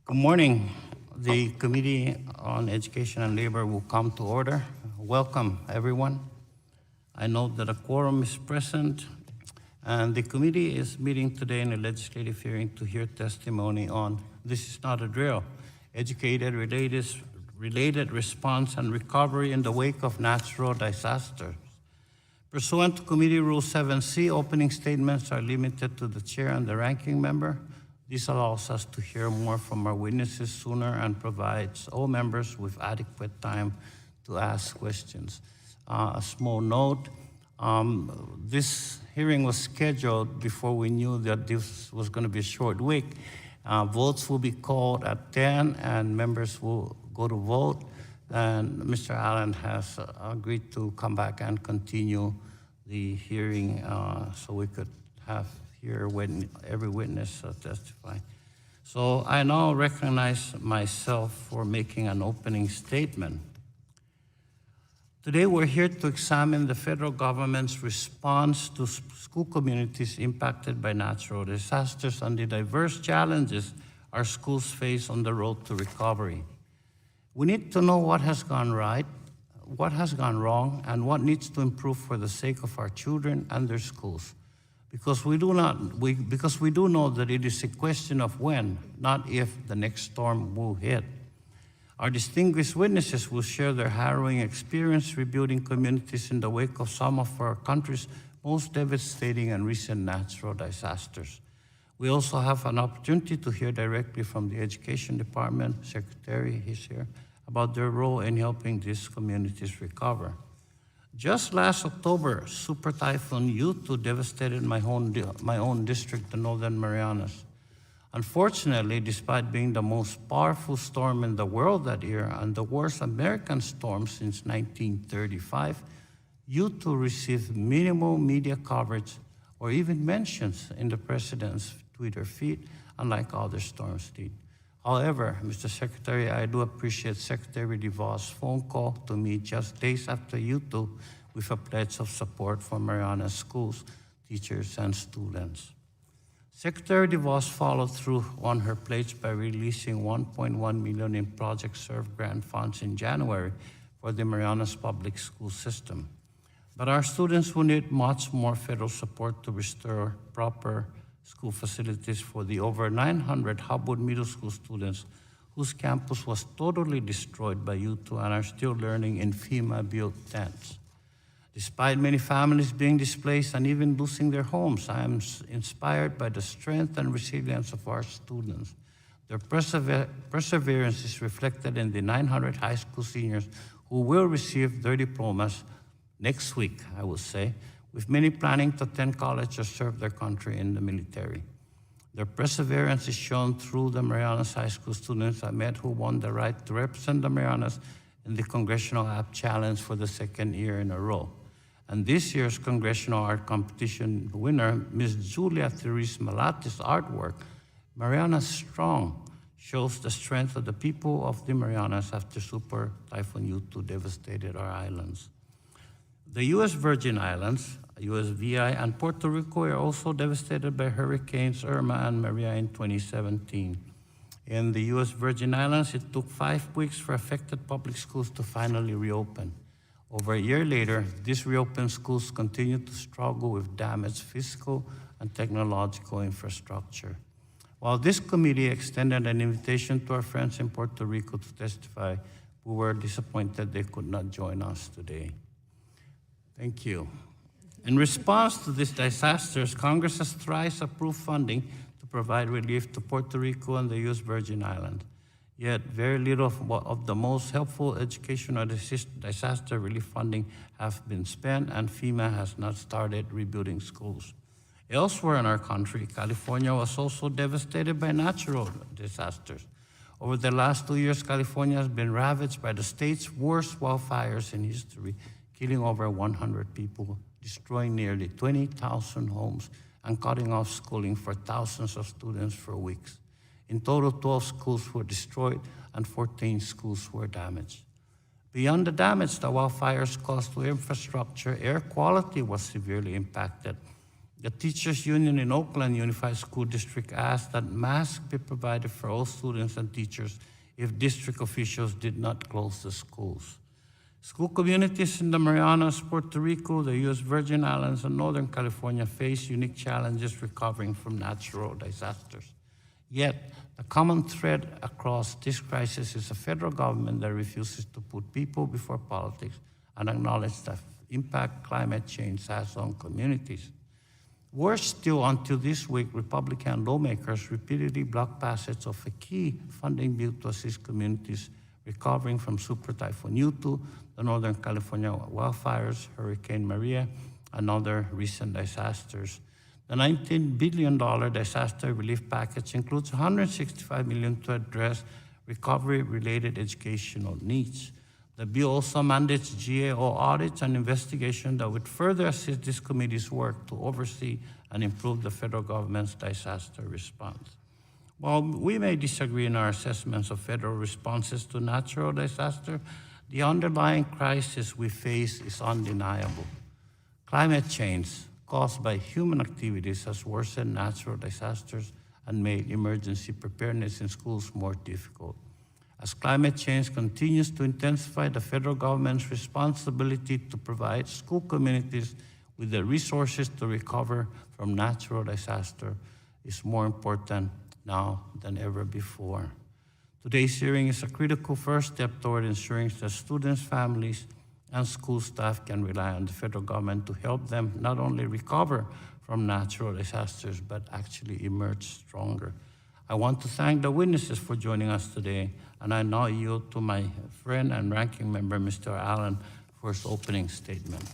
Good morning. The Committee on Education and Labor will come to order. Welcome, everyone. I note that a quorum is present, and the committee is meeting today in a legislative hearing to hear testimony on "This is not a drill," educated related response and recovery in the wake of natural disasters. Pursuant to Committee Rule 7C, opening statements are limited to the chair and the ranking member. This allows us to hear more from our witnesses sooner and provides all members with adequate time to ask questions. A small note, this hearing was scheduled before we knew that this was going to be a short week. Votes will be called at 10 and members will go to vote. And Mr. Allen has agreed to come back and continue the hearing so we could hear every witness testify. So I now recognize myself for making an opening statement. Today we're here to examine the federal government's response to school communities impacted by natural disasters and the diverse challenges our schools face on the road to recovery. We need to know what has gone right, what has gone wrong, and what needs to improve for the sake of our children and their schools. Because we do know that it is a question of when, not if, the next storm will hit. Our distinguished witnesses will share their harrowing experience rebuilding communities in the wake of some of our country's most devastating and recent natural disasters. We also have an opportunity to hear directly from the Education Department, Secretary, he's here, about their role in helping these communities recover. Just last October, Super Typhoon Yutu devastated my own district, the Northern Marianas. Unfortunately, despite being the most powerful storm in the world that year and the worst American storm since 1935, Yutu received minimal media coverage or even mentions in the president's Twitter feed, unlike other storms did. However, Mr. Secretary, I do appreciate Secretary DeVos' phone call to me just days after Yutu with a pledge of support for Mariana schools, teachers, and students. Secretary DeVos followed through on her pledge by releasing $1.1 million in Project Serve grant funds in January for the Marianas public school system. But our students will need much more federal support to restore proper school facilities for the over 900 Hubwood Middle School students whose campus was totally destroyed by Yutu and are still learning in FEMA-built tents. Despite many families being displaced and even losing their homes, I am inspired by the strength and resilience of our students. Their perseverance is reflected in the 900 high school seniors who will receive their diplomas next week, I will say, with many planning to attend college or serve their country in the military. Their perseverance is shown through the Marianas High School students I met who won the right to represent the Marianas in the Congressional App Challenge for the second year in a row. And this year's Congressional Art Competition winner, Ms. Julia Therese Malati's artwork, Marianas Strong, shows the strength of the people of the Marianas after Super Typhoon Yutu devastated our islands. The U.S. Virgin Islands, USVI, and Puerto Rico are also devastated by Hurricanes Irma and Maria in 2017. In the U.S. Virgin Islands, it took 5 weeks for affected public schools to finally reopen. Over a year later, these reopened schools continue to struggle with damaged physical and technological infrastructure. While this committee extended an invitation to our friends in Puerto Rico to testify, we were disappointed they could not join us today. Thank you. In response to these disasters, Congress has thrice approved funding to provide relief to Puerto Rico and the U.S. Virgin Islands. Yet very little of the most helpful educational disaster relief funding have been spent, and FEMA has not started rebuilding schools. Elsewhere in our country, California was also devastated by natural disasters. Over the last 2 years, California has been ravaged by the state's worst wildfires in history, killing over 100 people, destroying nearly 20,000 homes, and cutting off schooling for thousands of students for weeks. In total, 12 schools were destroyed and 14 schools were damaged. Beyond the damage the wildfires caused to infrastructure, air quality was severely impacted. The Teachers Union in Oakland Unified School District asked that masks be provided for all students and teachers if district officials did not close the schools. School communities in the Marianas, Puerto Rico, the U.S. Virgin Islands, and Northern California face unique challenges recovering from natural disasters. Yet, the common thread across this crisis is a federal government that refuses to put people before politics and acknowledge the impact climate change has on communities. Worse still, until this week, Republican lawmakers repeatedly blocked passage of a key funding bill to assist communities recovering from Super Typhoon Yutu, the Northern California wildfires, Hurricane Maria, and other recent disasters. The $19 billion disaster relief package includes $165 million to address recovery-related educational needs. The bill also mandates GAO audits and investigation that would further assist this committee's work to oversee and improve the federal government's disaster response. While we may disagree in our assessments of federal responses to natural disaster, the underlying crisis we face is undeniable. Climate change caused by human activities has worsened natural disasters and made emergency preparedness in schools more difficult. As climate change continues to intensify, the federal government's responsibility to provide school communities with the resources to recover from natural disaster is more important now than ever before. Today's hearing is a critical first step toward ensuring that students, families, and school staff can rely on the federal government to help them not only recover from natural disasters, but actually emerge stronger. I want to thank the witnesses for joining us today, and I now yield to my friend and ranking member, Mr. Allen, for his opening statement.